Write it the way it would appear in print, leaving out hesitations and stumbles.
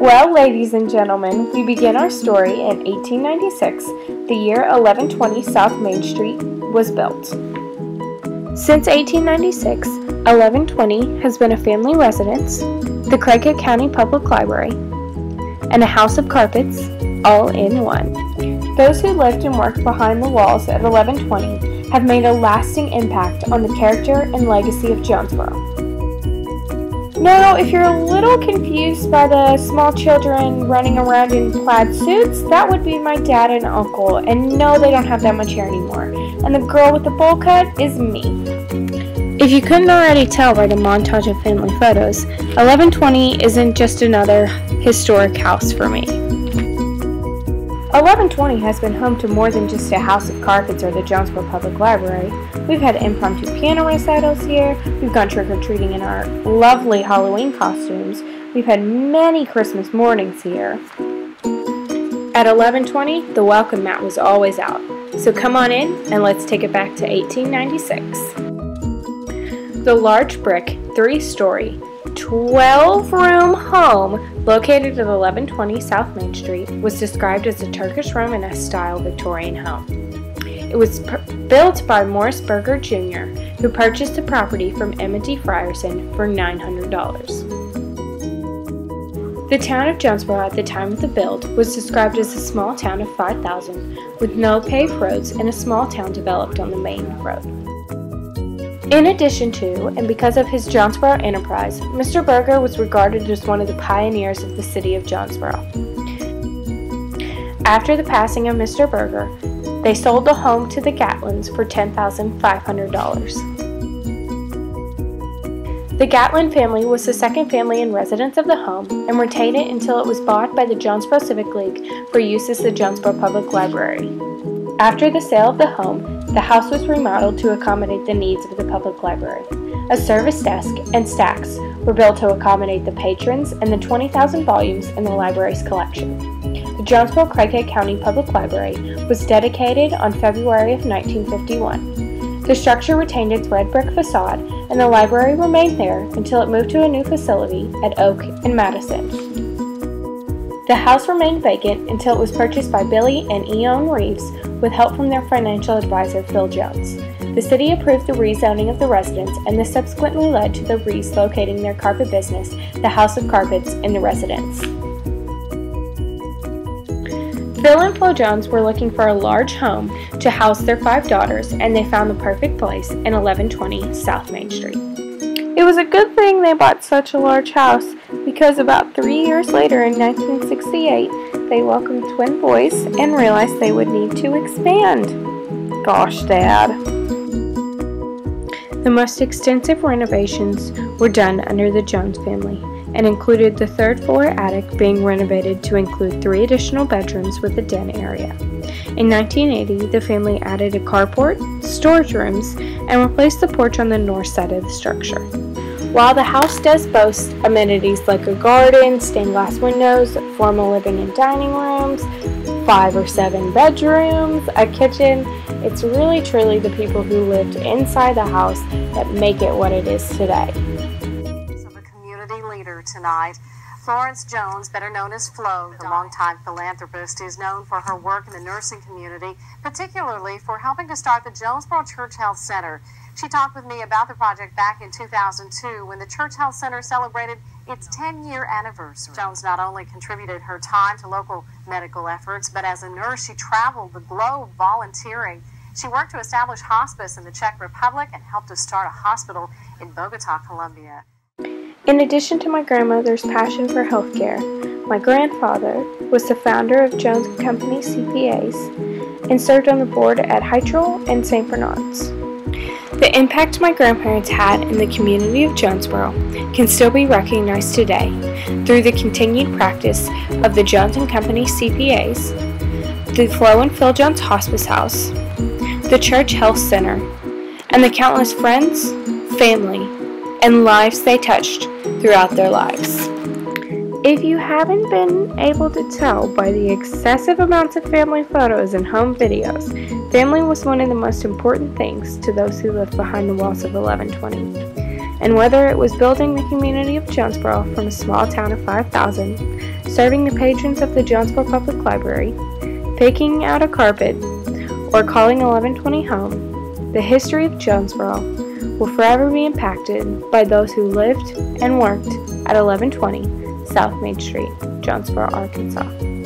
Well, ladies and gentlemen, we begin our story in 1896, the year 1120 South Main Street was built. Since 1896, 1120 has been a family residence, the Craighead County Public Library, and a house of carpets, all in one. Those who lived and worked behind the walls of 1120 have made a lasting impact on the character and legacy of Jonesboro. Now, if you're a little confused by the small children running around in plaid suits, that would be my dad and uncle, and no, they don't have that much hair anymore. And the girl with the bowl cut is me. If you couldn't already tell by the montage of family photos, 1120 isn't just another historic house for me. 1120 has been home to more than just a house of carpets or the Jonesboro Public Library. We've had impromptu piano recitals here, we've gone trick-or-treating in our lovely Halloween costumes, we've had many Christmas mornings here. At 1120, the welcome mat was always out, so come on in and let's take it back to 1896. The large brick, 3-story, 12-room home located at 1120 South Main Street was described as a Turkish Romanesque style Victorian home. It was built by Morris Berger Jr., who purchased the property from Emmett D. Frierson for $900. The town of Jonesboro at the time of the build was described as a small town of 5,000 with no paved roads and a small town developed on the main road. In addition to, and because of his Jonesboro enterprise, Mr. Berger was regarded as one of the pioneers of the city of Jonesboro. After the passing of Mr. Berger, they sold the home to the Gatlins for $10,500. The Gatlin family was the second family in residence of the home and retained it until it was bought by the Jonesboro Civic League for use as the Jonesboro Public Library. After the sale of the home, the house was remodeled to accommodate the needs of the public library. A service desk and stacks were built to accommodate the patrons and the 20,000 volumes in the library's collection. The Jonesboro Craighead County Public Library was dedicated on February of 1951. The structure retained its red brick facade, and the library remained there until it moved to a new facility at Oak and Madison. The house remained vacant until it was purchased by Billy and Eon Reeves with help from their financial advisor Phil Jones. The city approved the rezoning of the residence, and this subsequently led to the Reeves locating their carpet business, the House of Carpets, in the residence. Phil and Flo Jones were looking for a large home to house their 5 daughters, and they found the perfect place in 1120 South Main Street. It was a good thing they bought such a large house, because about 3 years later in 1968, they welcomed twin boys and realized they would need to expand. Gosh, Dad. The most extensive renovations were done under the Jones family and included the 3rd floor attic being renovated to include 3 additional bedrooms with a den area. In 1980, the family added a carport, storage rooms, and replaced the porch on the north side of the structure. While the house does boast amenities like a garden, stained glass windows, formal living and dining rooms, 5 or 7 bedrooms, a kitchen, it's really truly the people who lived inside the house that make it what it is today. Of a community leader tonight, Florence Jones, better known as Flo, the longtime philanthropist, is known for her work in the nursing community, particularly for helping to start the Jonesboro Church Health Center. She talked with me about the project back in 2002 when the Church Health Center celebrated its 10-year anniversary. Jones not only contributed her time to local medical efforts, but as a nurse she traveled the globe volunteering. She worked to establish hospice in the Czech Republic and helped to start a hospital in Bogota, Colombia. In addition to my grandmother's passion for healthcare, my grandfather was the founder of Jones & Company CPAs and served on the board at Hytrol and St. Bernard's. The impact my grandparents had in the community of Jonesboro can still be recognized today through the continued practice of the Jones & Company CPAs, the Flo and Phil Jones Hospice House, the Church Health Center, and the countless friends, family, and lives they touched throughout their lives. If you haven't been able to tell by the excessive amounts of family photos and home videos, family was one of the most important things to those who lived behind the walls of 1120. And whether it was building the community of Jonesboro from a small town of 5,000, serving the patrons of the Jonesboro Public Library, picking out a carpet, or calling 1120 home, the history of Jonesboro will forever be impacted by those who lived and worked at 1120 South Main Street, Jonesboro, Arkansas.